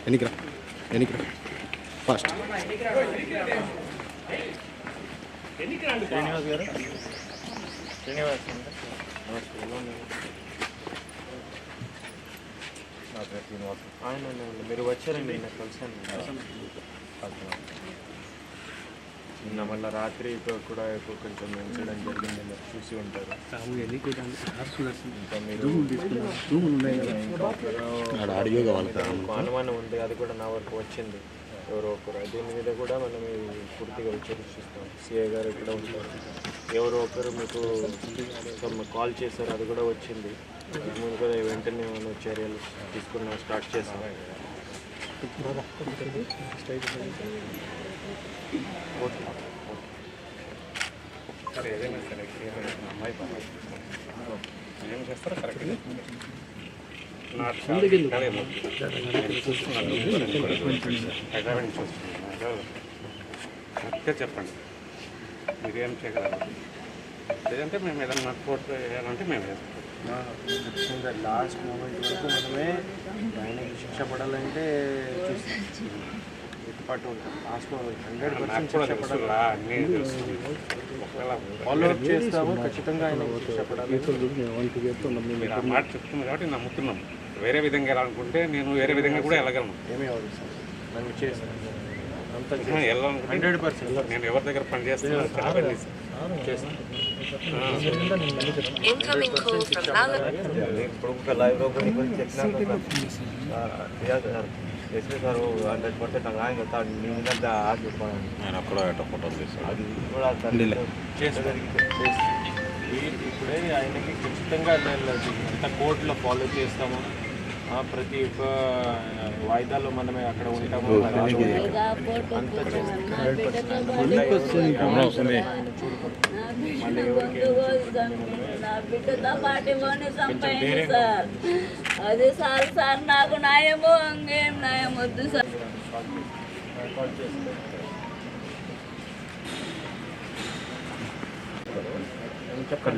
ఎన్నికరా fast Srinivas గారు ఆయన మీరు వచ్చారండి నేను కలిసాను నిన్న మళ్ళీ రాత్రి కూడా కొంచెం ఇన్సిడెంట్ జరిగింది మీరు చూసి ఉంటారు. ఇంకా మీరు అనుమానం ఉంది, అది కూడా నా వరకు వచ్చింది ఎవరో ఒకరు. దీని మీద కూడా మనం పూర్తిగా చర్చిస్తాం. సిఐ గారు ఇక్కడ ఉంటారు, ఎవరో ఒకరు మీకు కాల్ చేశారు, అది కూడా వచ్చింది. ముందు కూడా వెంటనే మనం చర్యలు తీసుకున్నాం, స్టార్ట్ చేస్తాం. సరే ఏదైనా సరే అమ్మాయి ఏం చేస్తారో కరెక్ట్గా కరెక్ట్గా చెప్పండి మీరేం చేయగలరు. లేదంటే మేము ఏదైనా కోర్టు వేయాలంటే మేము వేస్తాం. లాస్ట్ మూమెంట్ వరకు మనమే ఆయనకి శిక్ష పడాలంటే చూస్తాం. పాటు లాస్ట్ 100% ఫాలో అప్ చేస్తాము. ఖచ్చితంగా ఆయన శిక్ష పడాలి. మీరు ఆ మాట చెప్తున్నారు కాబట్టి నమ్ముతున్నాం. వేరే విధంగా వెళ్ళాలనుకుంటే నేను వేరే విధంగా కూడా వెళ్ళగలను. ఏమీ అవ్వదు సార్, నన్ను చేస్తాను అంతా 100%. నేను ఎవరి దగ్గర పని చేస్తున్నాను చేస్తాను. ఎస్పీ సార్ 100% ఆయన ఇప్పుడే ఆయనకి ఖచ్చితంగా ఎంత కోర్టులో ఫాలో చేస్తాము. ప్రతి ఒక్క వాయిదాలో మనమే అక్కడ ఉంటాము. అంత అదే సార్ సార్ నాకు న్యాయమో ఇంకేం న్యాయం వద్దు సార్.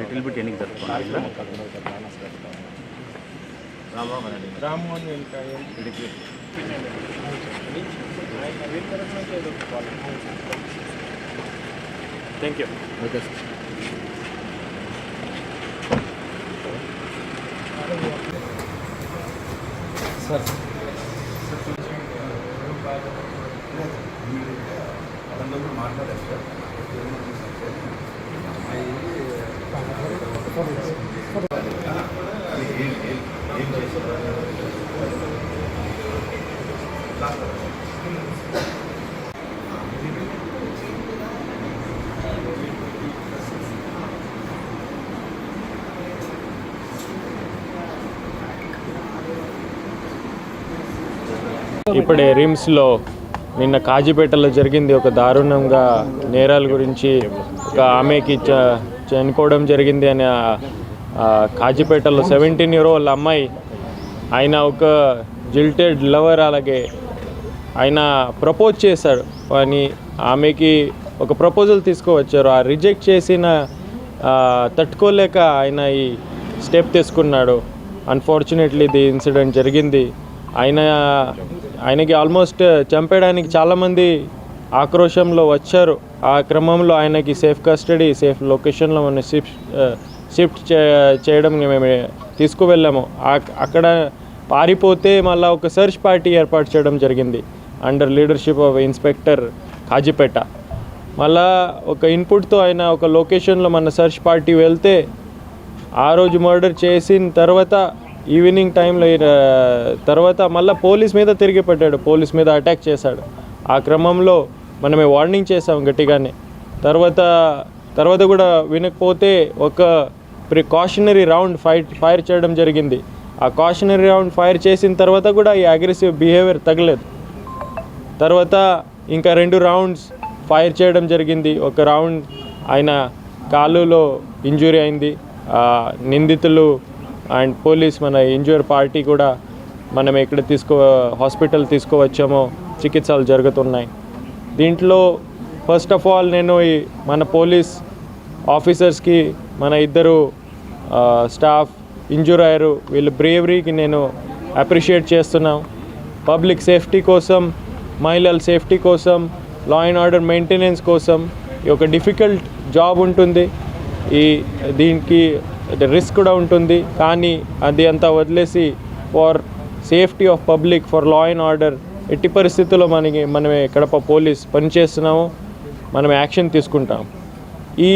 లిటిల్ బిట్ ఎన్నిక రామ్మోహన్ ఇంకా థ్యాంక్ యూ. Okay sir. మాట్లాడారు సార్. ఇప్పుడే రిమ్స్లో నిన్న కాజీపేటలో జరిగింది ఒక దారుణంగా నేరాల గురించి. ఒక ఆమెకి చనిపోవడం జరిగింది అని కాజీపేటలో 17-year-old అమ్మాయి, ఆయన ఒక జిల్టెడ్ లవర్, అలాగే ఆయన ప్రపోజ్ చేశాడు అని ఆమెకి ఒక ప్రపోజల్ తీసుకువచ్చారు. ఆ రిజెక్ట్ చేసిన తట్టుకోలేక ఆయన ఈ స్టెప్ తీసుకున్నాడు. అన్ఫార్చునేట్లీ ది ఇన్సిడెంట్ జరిగింది. ఆయనకి ఆల్మోస్ట్ చంపేయడానికి చాలామంది ఆక్రోశంలో వచ్చారు. ఆ క్రమంలో ఆయనకి సేఫ్ కస్టడీ, సేఫ్ లొకేషన్లో మనం షిఫ్ట్ చేయడం మేము తీసుకువెళ్ళాము. అక్కడ పారిపోతే మళ్ళీ ఒక సర్చ్ పార్టీ ఏర్పాటు చేయడం జరిగింది under leadership of inspector Kazipet. మళ్ళా ఒక ఇన్పుట్తో ఆయన ఒక లొకేషన్లో మన సర్చ్ పార్టీ వెళ్తే ఆ రోజు మర్డర్ చేసిన తర్వాత ఈవినింగ్ టైంలో తర్వాత మళ్ళీ పోలీస్ మీద తిరిగి పడ్డాడు, పోలీస్ మీద అటాక్ చేశాడు. ఆ క్రమంలో మనమే వార్నింగ్ చేసాం గట్టిగానే. తర్వాత కూడా వినకపోతే ఒక ప్రికాషనరీ రౌండ్ ఫైర్ చేయడం జరిగింది. ఆ కాషనరీ రౌండ్ ఫైర్ చేసిన తర్వాత కూడా ఈ అగ్రెసివ్ బిహేవియర్ తగ్గలేదు. తర్వాత ఇంకా 2 rounds ఫైర్ చేయడం జరిగింది. ఒక రౌండ్ ఆయన కాలులో ఇంజురీ అయింది. నిందితులు అండ్ పోలీస్ మన ఇంజూర్ పార్టీ కూడా మనం ఎక్కడ హాస్పిటల్ తీసుకువచ్చామో చికిత్సలు జరుగుతున్నాయి. దీంట్లో ఫస్ట్ ఆఫ్ ఆల్ నేను మన పోలీస్ ఆఫీసర్స్కి, మన 2 స్టాఫ్ ఇంజూర్ అయ్యారు, వీళ్ళ బ్రేవరీకి నేను అప్రిషియేట్ చేస్తున్నాం. పబ్లిక్ సేఫ్టీ కోసం, మహిళల సేఫ్టీ కోసం, లా అండ్ ఆర్డర్ మెయింటెనెన్స్ కోసం ఈ ఒక డిఫికల్ట్ జాబ్ ఉంటుంది. దీనికి రిస్క్ కూడా ఉంటుంది. కానీ అది అంతా వదిలేసి for safety of public, for law and order ఎట్టి పరిస్థితుల్లో మనమే కడప పోలీస్ పనిచేస్తున్నాము, మనం యాక్షన్ తీసుకుంటాం. ఈ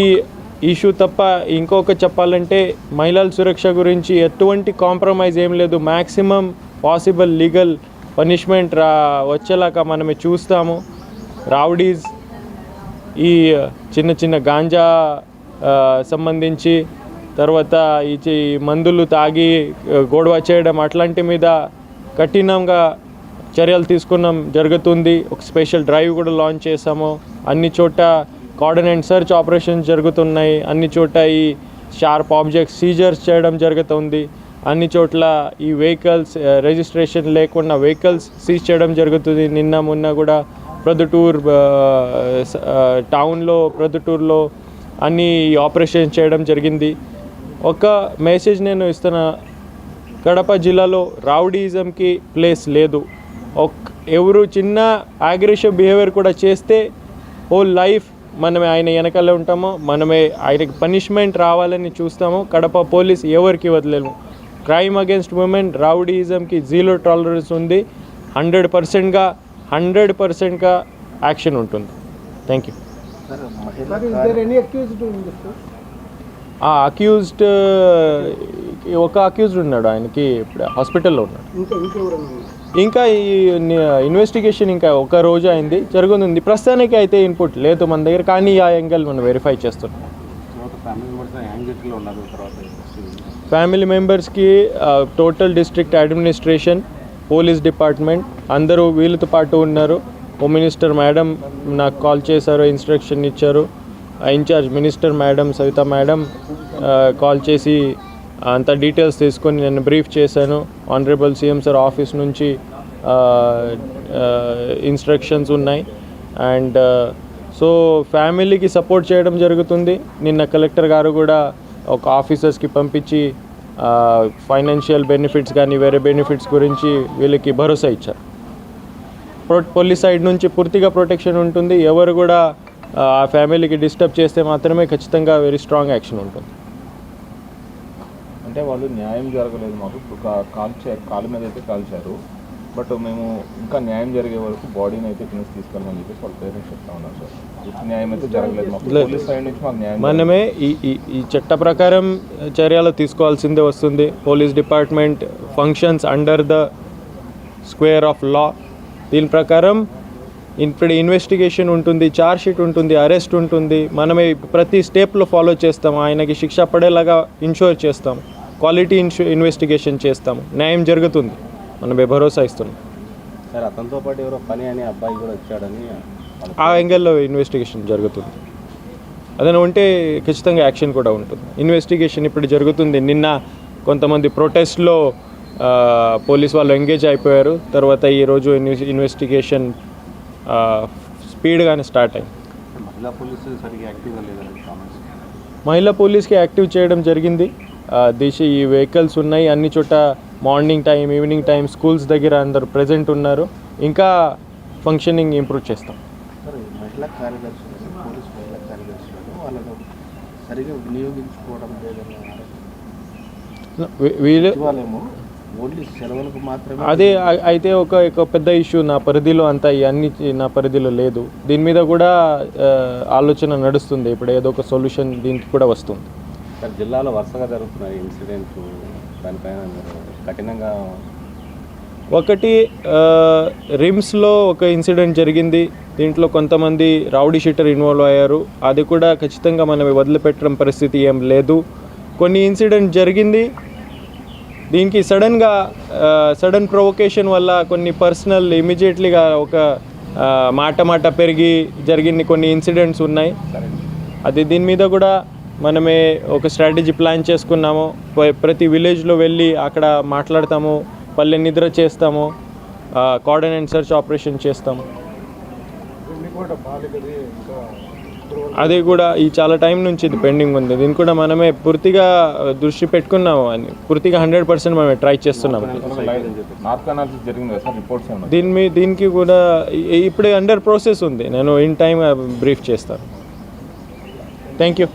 ఇష్యూ తప్ప ఇంకొక చెప్పాలంటే మహిళల సురక్ష గురించి ఎటువంటి కాంప్రమైజ్ ఏం లేదు. మ్యాక్సిమం పాసిబుల్ లీగల్ పనిష్మెంట్ వచ్చేలాగా మనమే చూస్తాము. రౌడీస్, ఈ చిన్న చిన్న గాంజా సంబంధించి, తర్వాత ఈ మందులు తాగి గొడవ చేయడం అట్లాంటి మీద కఠినంగా చర్యలు తీసుకున్నాం జరుగుతుంది. ఒక స్పెషల్ డ్రైవ్ కూడా లాంచ్ చేసాము. అన్ని చోట కార్డన్ అండ్ సర్చ్ ఆపరేషన్స్ జరుగుతున్నాయి. అన్ని చోట ఈ షార్ప్ ఆబ్జెక్ట్స్ సీజర్స్ చేయడం జరుగుతుంది. అన్ని చోట్ల ఈ వెహికల్స్ రిజిస్ట్రేషన్ లేకుండా వెహికల్స్ సీజ్ చేయడం జరుగుతుంది. నిన్న మొన్న కూడా ప్రొద్దుటూరు టౌన్లో, ప్రొద్దుటూరులో అన్ని ఆపరేషన్ చేయడం జరిగింది. ఒక మెసేజ్ నేను ఇస్తున్నా, కడప జిల్లాలో రౌడీజంకి ప్లేస్ లేదు. ఎవరు చిన్న అగ్రెసివ్ బిహేవియర్ కూడా చేస్తే హోల్ లైఫ్ మనమే ఆయన వెనకాలే ఉంటామో, మనమే ఆయనకి పనిష్మెంట్ రావాలని చూస్తాము. కడప పోలీస్ ఎవరికి వదిలేము. క్రైమ్ అగేన్స్ట్ ఉమెన్, రౌడీజంకి 0 టాలరెన్స్ ఉంది. 100%గా యాక్షన్ ఉంటుంది. Thank you. అక్యూజ్డ్ ఒక అక్యూజ్డ్ ఉన్నాడు, ఆయనకి ఇప్పుడు హాస్పిటల్లో ఉన్నాడు. ఇంకా ఈ ఇన్వెస్టిగేషన్ ఇంకా ఒక రోజు అయింది, జరుగుతుంది. ప్రస్తుతానికి అయితే ఇన్పుట్ లేదు మన దగ్గర, కానీ ఆ యాంగిల్ మనం వెరిఫై చేస్తున్నాం. ఫ్యామిలీ మెంబర్స్కి total district administration, police department అందరూ వీళ్ళతో పాటు ఉన్నారు. హోమ్ మినిస్టర్ మేడం నాకు కాల్ చేశారు, ఇన్స్ట్రక్షన్ ఇచ్చారు. Incharge minister madam Savitha madam call చేసి అంత డీటెయిల్స్ తీసుకొని నేను బ్రీఫ్ చేశాను. ఆనరబుల్ సీఎం సార్ ఆఫీస్ నుంచి ఇన్స్ట్రక్షన్స్ ఉన్నాయి. అండ్ సో ఫ్యామిలీకి సపోర్ట్ చేయడం జరుగుతుంది. నిన్న కలెక్టర్ గారు కూడా ఒక ఆఫీసర్స్కి పంపించి ఫైనాన్షియల్ బెనిఫిట్స్ కానీ వేరే బెనిఫిట్స్ గురించి వీళ్ళకి భరోసా ఇచ్చారు. పోలీస్ సైడ్ నుంచి పూర్తిగా ప్రొటెక్షన్ ఉంటుంది. ఎవరు కూడా ఆ ఫ్యామిలీకి డిస్టర్బ్ చేస్తే మాత్రమే ఖచ్చితంగా వెరీ స్ట్రాంగ్ యాక్షన్ ఉంటుంది. అంటే వాళ్ళు న్యాయం జరగలేదు మాకు, కాలు మీద అయితే కాల్చారు, బట్ మేము ఇంకా న్యాయం జరిగే వరకు బాడీని అయితే కింద తీసుకెళ్ళమని చెప్పేసి వాళ్ళ పేరెంట్స్ చెప్తా ఉన్నారు సార్. న్యాయం అయితే జరగలేదు మాకు, పోలీస్ సైడ్ నుంచి మాకు న్యాయం. మనమే ఈ చట్ట ప్రకారం చర్యలు తీసుకోవాల్సిందే వస్తుంది. Police department functions under the square of law. దీని ప్రకారం ఇప్పుడు ఇన్వెస్టిగేషన్ ఉంటుంది, ఛార్జ్ షీట్ ఉంటుంది, అరెస్ట్ ఉంటుంది. మనమే ప్రతి స్టెప్లో ఫాలో చేస్తాం. ఆయనకి శిక్ష పడేలాగా ఇన్షూర్ చేస్తాం, క్వాలిటీ ఇన్వెస్టిగేషన్ చేస్తాము. న్యాయం జరుగుతుంది, మనమే భరోసా ఇస్తున్నాం. సార్ అతనితో పాటు ఎవరో పని అనే అబ్బాయి కూడా వచ్చాడని ఆ యాంగిల్లో ఇన్వెస్టిగేషన్ జరుగుతుంది. అదన ఉంటే ఖచ్చితంగా యాక్షన్ కూడా ఉంటుంది. ఇన్వెస్టిగేషన్ ఇప్పుడు జరుగుతుంది. నిన్న కొంతమంది ప్రొటెస్ట్లో పోలీస్ వాళ్ళు ఎంగేజ్ అయిపోయారు. తర్వాత ఈరోజు ఇన్వెస్టిగేషన్ స్పీడ్గానే స్టార్ట్ అయింది. మహిళా పోలీస్కి యాక్టివ్ చేయడం జరిగింది. ఈ వెహికల్స్ ఉన్నాయి అన్ని చోట. Morning time, evening time schools దగ్గర అందరూ ప్రజెంట్ ఉన్నారు. ఇంకా ఫంక్షనింగ్ ఇంప్రూవ్ చేస్తాం. మహిళా కార్యదర్శులు, పోలీస్ మహిళా కార్యదర్శులను వాళ్ళను సరిగా వినియోగించుకోవడం లేదని వీళ్ళు ఓన్లీ సెలవులకు మాత్రమే. అదే అయితే ఒక పెద్ద ఇష్యూ నా పరిధిలో అంతా ఇవన్నీ నా పరిధిలో లేదు. దీని మీద కూడా ఆలోచన నడుస్తుంది. ఇప్పుడు ఏదో ఒక సొల్యూషన్ దీనికి కూడా వస్తుంది. సార్ జిల్లాలో వరుసగా జరుగుతున్నాయి ఇన్సిడెంట్స్, దానిపైన కఠినంగా. ఒకటి రిమ్స్లో ఒక ఇన్సిడెంట్ జరిగింది. దీంట్లో కొంతమంది రౌడీ షీటర్ ఇన్వాల్వ్ అయ్యారు. అది కూడా ఖచ్చితంగా మనం వదిలిపెట్టడం పరిస్థితి ఏం లేదు. కొన్ని ఇన్సిడెంట్ జరిగింది, దీనికి సడన్ ప్రొవొకేషన్ వల్ల కొన్ని పర్సనల్ ఇమీడియట్లీగా ఒక మాట పెరిగి జరిగిన కొన్ని ఇన్సిడెంట్స్ ఉన్నాయి. అది దీని మీద కూడా మనమే ఒక స్ట్రాటజీ ప్లాన్ చేసుకున్నాము. ప్రతి విలేజ్లో వెళ్ళి అక్కడ మాట్లాడతాము, పల్లె నిద్ర చేస్తాము, కార్డన్ అండ్ సర్చ్ ఆపరేషన్ చేస్తాము. అది కూడా ఈ చాలా టైం నుంచి ఇది పెండింగ్ ఉంది. దీన్ని కూడా మనమే పూర్తిగా దృష్టి పెట్టుకున్నాము అని పూర్తిగా 100% మనమే ట్రై చేస్తున్నాము. నార్త్ అనాలిసిస్ జరిగింది కదా సార్, రిపోర్ట్స్ ఏమన్నా? దీనికి కూడా ఇప్పుడే అండర్ ప్రాసెస్ ఉంది. నేను ఇన్ టైం బ్రీఫ్ చేస్తాను. Thank you.